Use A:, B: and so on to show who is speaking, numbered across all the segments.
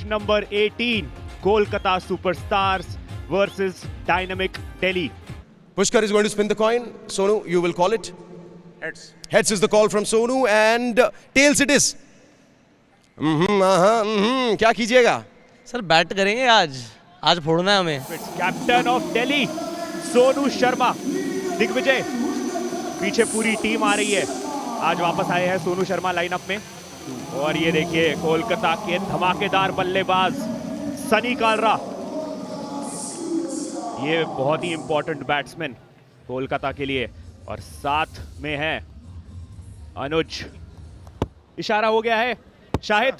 A: number 18, Kolkata Superstars versus Dynamic Delhi.
B: Pushkar is going to spin the coin. Sonu, you will call it.
C: Heads.
B: Heads is the call from Sonu and tails it is. क्या कीजिएगा?
D: Sir bat करेंगे आज फोड़ना है हमें.
A: It's Captain of Delhi, Sonu Sharma. Digvijay, पीछे पूरी team आ रही है. आज वापस आए हैं सोनू शर्मा लाइनअप में. और ये देखिए कोलकाता के धमाकेदार बल्लेबाज सनी कालरा. ये बहुत ही इंपॉर्टेंट बैट्समैन कोलकाता के लिए. और साथ में है अनुज. इशारा हो गया है. शाहिद,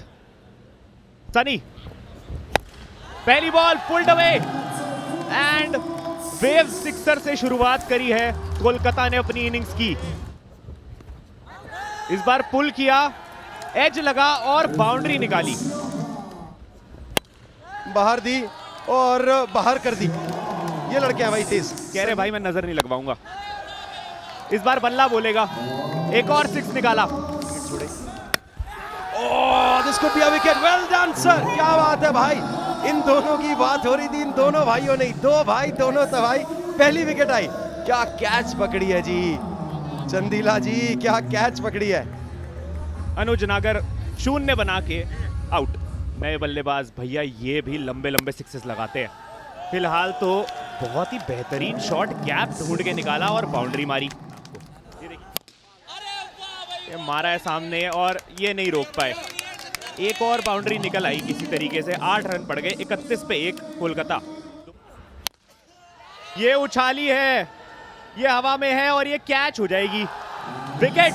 A: सनी, पहली ball pulled away and wave sixer से शुरुआत करी है कोलकाता ने अपनी इनिंग्स की. इस बार पुल किया, एज लगा और बाउंड्री निकाली.
B: बाहर दी और बाहर कर दी. ये लड़के हैं भाई तेज.
A: कह रहे भाई मैं नजर नहीं लगवाऊंगा. इस बार बल्ला बोलेगा. एक और सिक्स निकाला.
B: This could be a wicket. Well done sir. क्या बात है भाई. इन दोनों की बात हो रही थी. इन दोनों भाइयों ने, दो भाई दोनों तो भाई पहली विकेट आई. क्या कैच पकड़ी है जी चंदीला जी. क्या कैच पकड़ी है.
A: अनुज नागर शून्य बना के आउट. नए बल्लेबाज भैया ये भी लंबे लंबे सिक्सेस लगाते हैं. फिलहाल तो बहुत ही बेहतरीन शॉट गैप ढूंढ के निकाला और बाउंड्री मारी. ये मारा है सामने और ये नहीं रोक पाए. एक और बाउंड्री निकल आई किसी तरीके से. 8 रन पड़ गए. 31 पे 1 कोलकाता. ये उछाली है, ये हवा में है और ये कैच हो जाएगी. विकेट.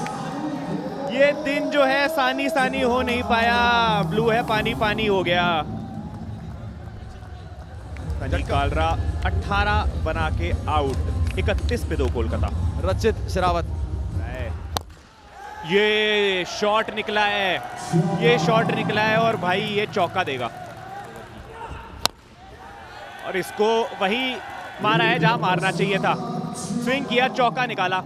A: ये दिन जो है सानी सानी हो नहीं पाया. ब्लू है पानी पानी हो गया. सनी कालरा 18 बना के आउट. 31 पे 2 कोलकाता.
B: रचित शेरावत.
A: ये शॉट निकला है, ये शॉट निकला है और भाई ये चौका देगा. और इसको वही मारा है जहां मारना चाहिए था. स्विंग किया, चौका निकाला.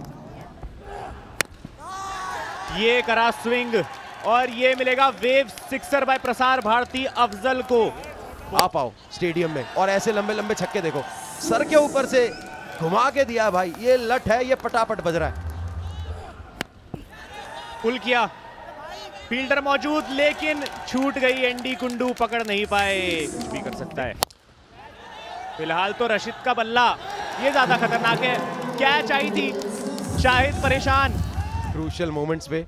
A: ये करा स्विंग और ये मिलेगा wave sixer bye Prasar Bharati Afzal को.
B: आप आओ स्टेडियम में और ऐसे लंबे लंबे छक्के देखो. सर के ऊपर से घुमा के दिया भाई. ये लठ है, ये पटापट बज रहा है.
A: पुल किया, फील्डर मौजूद लेकिन छूट गई. एंडी कुंडू पकड़ नहीं पाए. कुछ भी कर सकता है. फिलहाल तो रशीद का बल्ला ये ज्यादा खतरनाक है. कैच आई थी. शाहिद परेशान
B: क्रूशियल मोमेंट्स पे.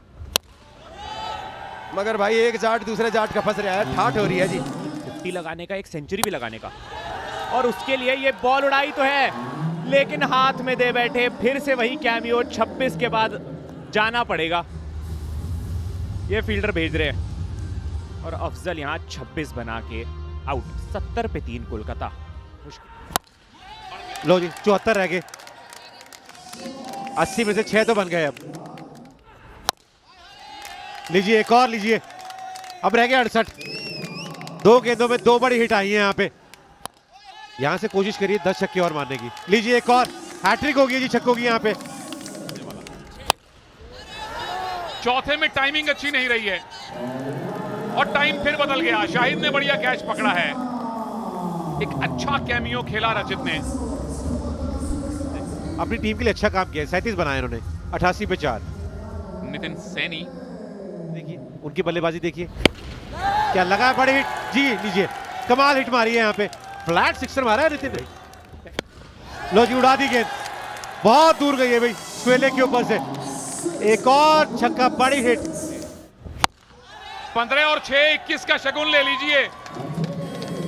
B: मगर भाई एक जाट दूसरे जाट का फंस रहा है. ठाठ हो रही है जी.
A: 50 लगाने का, एक सेंचुरी भी लगाने का. और उसके लिए ये बॉल उड़ाई तो है लेकिन हाथ में दे बैठे. फिर से वही कैमियो. 26 के बाद जाना पड़ेगा. ये फील्डर भेज रहे हैं और अफजल यहां 26 बना के आउट. 70 पे 3 कोलकाता.
E: लो जी 74 रह गए. 80 में से 6 तो बन गए. अब लीजिए एक और लीजिए. अब रह गए 68. 2 गेंदों में 2 बड़ी हिट आई है. यहाँ पे यहां से कोशिश करिए 10 छक्के और मारने की. लीजिए एक और. हैट्रिक होगी जी छक्कों की यहाँ पे.
C: चौथे में टाइमिंग अच्छी नहीं रही है और टाइम फिर बदल गया. शाहिद ने बढ़िया कैच पकड़ा है. एक अच्छा कैमियो खेला रचित ने.
E: अपनी टीम के लिए अच्छा काम किया. 37 बनाए इन्होंने. 88 पे 4.
C: नितिन सैनी
E: देखिए उनकी बल्लेबाजी देखिए. क्या लगा है. बड़ी हिट जी. लीजिए कमाल हिट मारी है यहाँ पे. फ्लैट सिक्सर मारा है नितिन ने. लो जी उड़ा दी गेंद. बहुत दूर गई है भाई स्वेले के ऊपर से. एक और छक्का. बड़ी हिट.
C: 15 और 6 21 का शगुन ले लीजिए.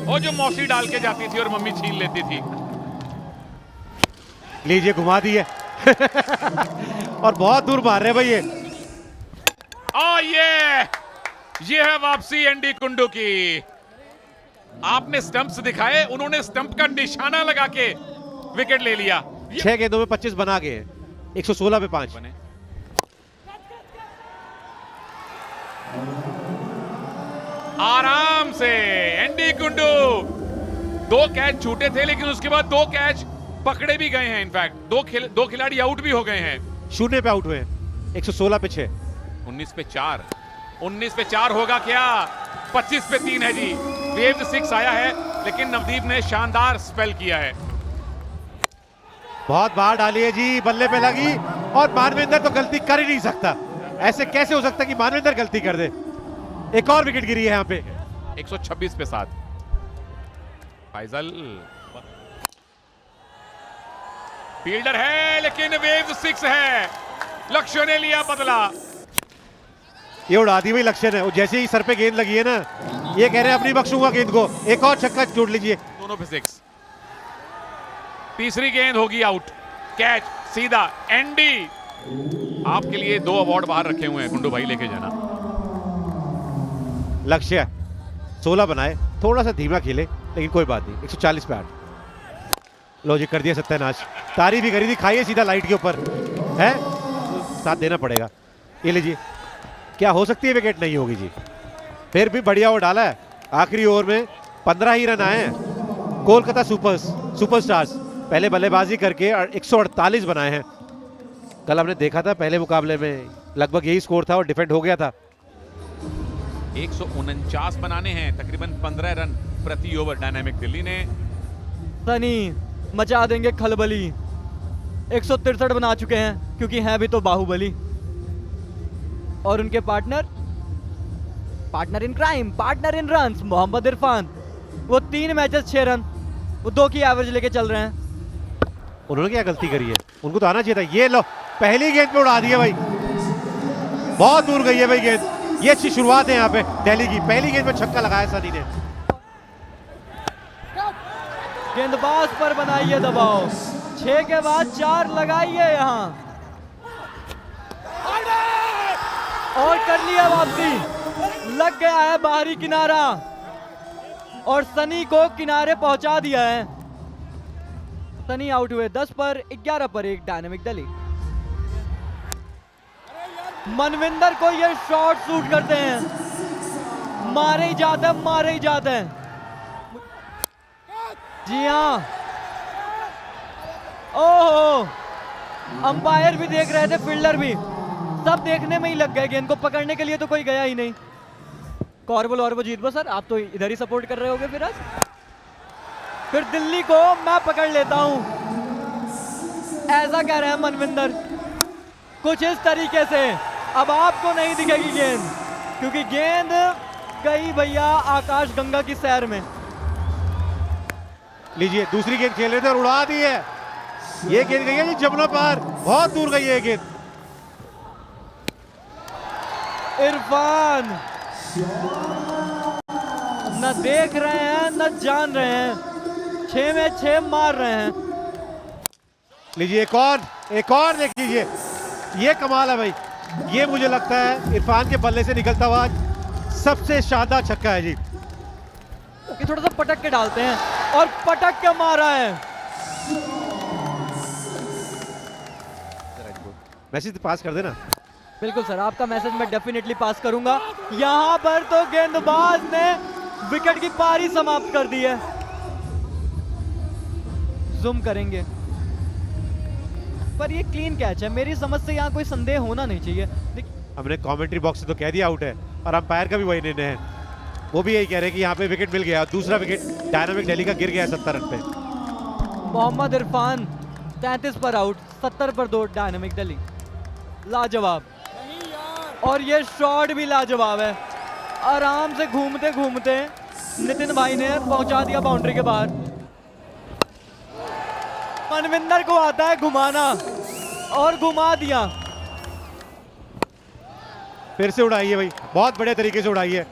C: वो जो मौसी डाल के जाती थी और मम्मी छीन लेती थी.
E: लीजिए घुमा दी है. और बहुत दूर मार रहे भाई ये.
C: ये है वापसी एंडी कुंडू की. आपने स्टंप्स दिखाए, उन्होंने स्टंप का निशाना लगा के विकेट ले लिया.
E: 6 गेंदों में 25 बना गए. 116 पे 5.
C: आराम से एंडी कुंडू. 2 कैच छूटे थे लेकिन उसके बाद 2 कैच पकड़े भी गए हैं. इनफैक्ट 2 खिलाड़ी आउट भी हो गए हैं.
E: 0 पे आउट हुए. 116 पे 6.
C: 19 पे 4 होगा क्या? 25 पे 3 है जी. वेव 6 आया है, लेकिन नवदीप ने शानदार स्पेल किया है।
E: बहुत बाहर डाली है जी, बल्ले पे लगी और मानवेंद्र तो गलती कर ही नहीं सकता। ऐसे कैसे हो सकता है कि मानवेंद्र गलती कर दे। एक और विकेट गिरी है यहाँ पे।
C: 126 पे 7। फैजल फील्डर है, लेकिन वेव 6 है। लक्ष्य ने लिया बदला।
E: ये उड़ा दी हुई लक्ष्य है। वो जैसे ही सर पे गेंद लगी है ना, ये कह रहे हैं अपनी बख्शूंगा गेंद को। एक और छक्का जोड़ लीजिए।
C: दोनों पे 6। तीसरी गेंद होगी आउट। कैच सीधा। एंडी, आपके लिए 2 अवार्ड बाहर रखे हुए हैं गुंडू भाई, लेके जाना।
E: लक्ष्य 16 बनाए, थोड़ा सा धीमा खेले, लेकिन कोई बात नहीं। 140 पे 8। लॉजिक कर दिया सत्यानाश। तारीफ भी करी थी, खाइए सीधा लाइट के ऊपर है, साथ देना पड़ेगा। ये लीजिए, क्या हो सकती है विकेट? नहीं होगी जी। फिर भी बढ़िया वो डाला है। आखिरी ओवर में 15 ही रन आए हैं। कोलकाता सुपरस्टार्स पहले बल्लेबाजी करके 148 बनाए हैं। कल हमने देखा था पहले मुकाबले में लगभग यही स्कोर था और डिफेंड हो गया था।
C: 149 बनाने हैं, तकरीबन 15 रन प्रति ओवर डायनामिक दिल्ली ने।
F: सनी मचा देंगे खलबली। 163 बना चुके हैं, क्योंकि हैं भी तो बाहुबली। और उनके partner in crime, partner in runs, Mohammed Irfan. वो 3 मैचेस 6 रन, वो 2 की एवरेज लेके चल रहे हैं।
E: उन्होंने क्या गलती करी है? उनको तो आना चाहिए था। ये लो, पहली गेंद पे उड़ा दिया भाई। बहुत दूर गई है भाई गेंद। ये अच्छी शुरुआत है यहाँ पे दिल्ली की। पहली गेंद में छक्का लगाया सनी ने।
F: गेंदबाज पर बनाइए दबाव। 6 के बाद 4 लगाइए यहाँ, और कर लिया वापसी। लग गया है बाहरी किनारा और सनी को किनारे पहुंचा दिया है। सनी आउट हुए 10 पर, 11 पर 1 डायनामिक दिल्ली। मनविंदर को ये शॉट शूट करते हैं, मारे ही जाते हैं। जी हाँ, ओहो, अंपायर भी देख रहे थे, फील्डर भी, सब देखने में ही लग गए। गेंद को पकड़ने के लिए तो कोई गया ही नहीं। कॉर्बल और वो जीत बो सर, आप तो इधर ही सपोर्ट कर रहे होगे फिर आज। फिर दिल्ली को मैं पकड़ लेता हूं, ऐसा कह रहे हैं मनविंदर। कुछ इस तरीके से अब आपको नहीं दिखेगी गेंद, क्योंकि गेंद गई भैया आकाश गंगा की सैर में।
E: लीजिए, दूसरी गेंद खेल रहे थे और उड़ा दी है। ये गेंद गई है जी जमुना पार, बहुत दूर गई है गेंद।
F: इरफान न देख रहे हैं न जान रहे हैं, 6 में 6 मार रहे हैं।
E: लीजिए, एक और देख लीजिए। ये कमाल है भाई। ये मुझे लगता है इरफान के बल्ले से निकलता हुआ सबसे शानदार छक्का है जी।
F: कि थोड़ा सा पटक के डालते हैं और पटक के मारा है।
E: मैसेज पास कर देना।
F: बिल्कुल सर, आपका मैसेज मैं डेफिनेटली पास करूंगा। यहां पर तो गेंदबाज ने विकेट की पारी समाप्त कर दी है। जूम करेंगे, पर ये क्लीन कैच है। मेरी समझ से यहाँ कोई संदेह होना नहीं चाहिए।
E: हमने कमेंट्री बॉक्स से तो कह दिया आउट है, और अंपायर का भी वही निर्णय है। वो भी यही कह रहे हैं कि यहाँ पे विकेट मिल गया। दूसरा विकेट डायनामिक दिल्ली का गिर गया 70 रन पे।
F: मोहम्मद इरफान 33 पर आउट, 70 पर 2 डायनामिक दिल्ली। लाजवाब, और ये शॉट भी लाजवाब है। आराम से घूमते घूमते नितिन भाई ने पहुंचा दिया बाउंड्री के बाहर। मनविंदर को आता है घुमाना, और घुमा दिया।
E: फिर से उड़ाई है भाई, बहुत बढ़िया तरीके से उड़ाई है।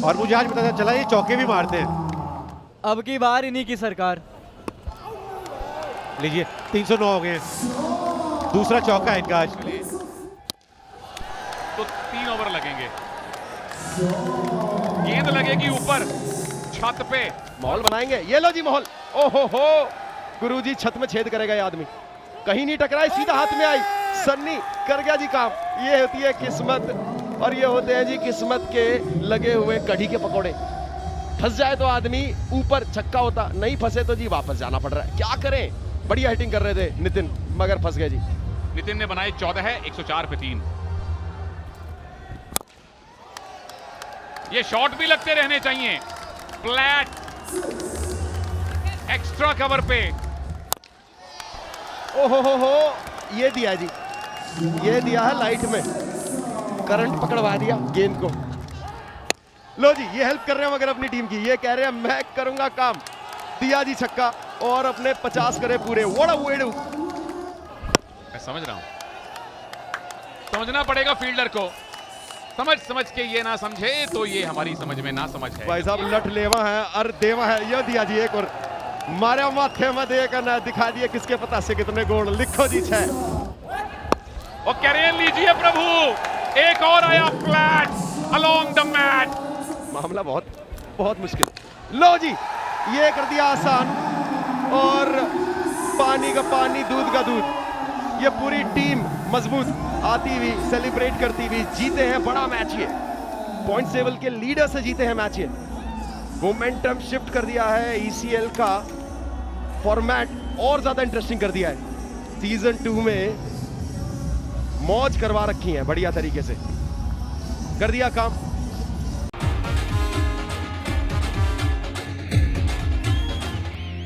E: और मुझे आज पता चला ये चौके भी मारते हैं।
F: अब की बार इन्हीं की सरकार।
E: लीजिए, 309 हो गए हैं। दूसरा चौका है इनका आज।
C: तो 3 ओवर लगेंगे। गेंद लगेगी ऊपर छत पे।
B: माहौल बनाएंगे। ये लो जी माहौल। ओहो हो, गुरुजी छत में छेद करेगा ये आदमी। कहीं नहीं टकराई, सीधा हाथ में आई। सन्नी कर गया जी काम। ये होती है किस्मत, और ये होते हैं जी किस्मत के लगे हुए कढ़ी के पकौड़े। फंस जाए तो आदमी ऊपर छक्का होता, नहीं फंसे तो जी वापस जाना पड़ रहा है। क्या करें, बढ़िया हिटिंग कर रहे थे नितिन, मगर फंस गए जी।
C: नितिन ने बनाए 14 है, 104 पे 3। ये शॉट भी लगते रहने चाहिए। फ्लैट एक्स्ट्रा कवर पे।
B: ओहो हो, ये दिया जी, ये दिया है लाइट में, करंट पकड़वा दिया गेंद को। लो जी, ये हेल्प कर रहे हैं मगर अपनी टीम की, ये कह रहे हैं मैं करूंगा काम। दिया जी छक्का और अपने 50 करे पूरे। What a way to.
C: मैं समझ रहा हूं, समझना पड़ेगा फील्डर को, समझ के ये ना समझे तो ये हमारी समझ में ना समझ है।
B: भाई साहब लट लेवा है और देवा है। ये दिया जी एक और मारे माथे में दे करना, दिखा दिए किसके पता से कितने गोल। लिखो जी 6।
C: और कैरियर लीजिए प्रभु, एक और आया फ्लैट अलोंग द मैट।
B: मामला बहुत मुश्किल। लो जी, ये कर दिया आसान और पानी का पानी, दूध का दूध। ये पूरी टीम मजबूत आती हुई, सेलिब्रेट करती हुई जीते हैं बड़ा मैच। ये पॉइंट टेबल के लीडर से जीते हैं मैच। ये मोमेंटम शिफ्ट कर दिया है, ईसीएल का फॉर्मेट और ज्यादा इंटरेस्टिंग कर दिया है। सीजन 2 में मौज करवा रखी है बढ़िया तरीके से, कर दिया काम।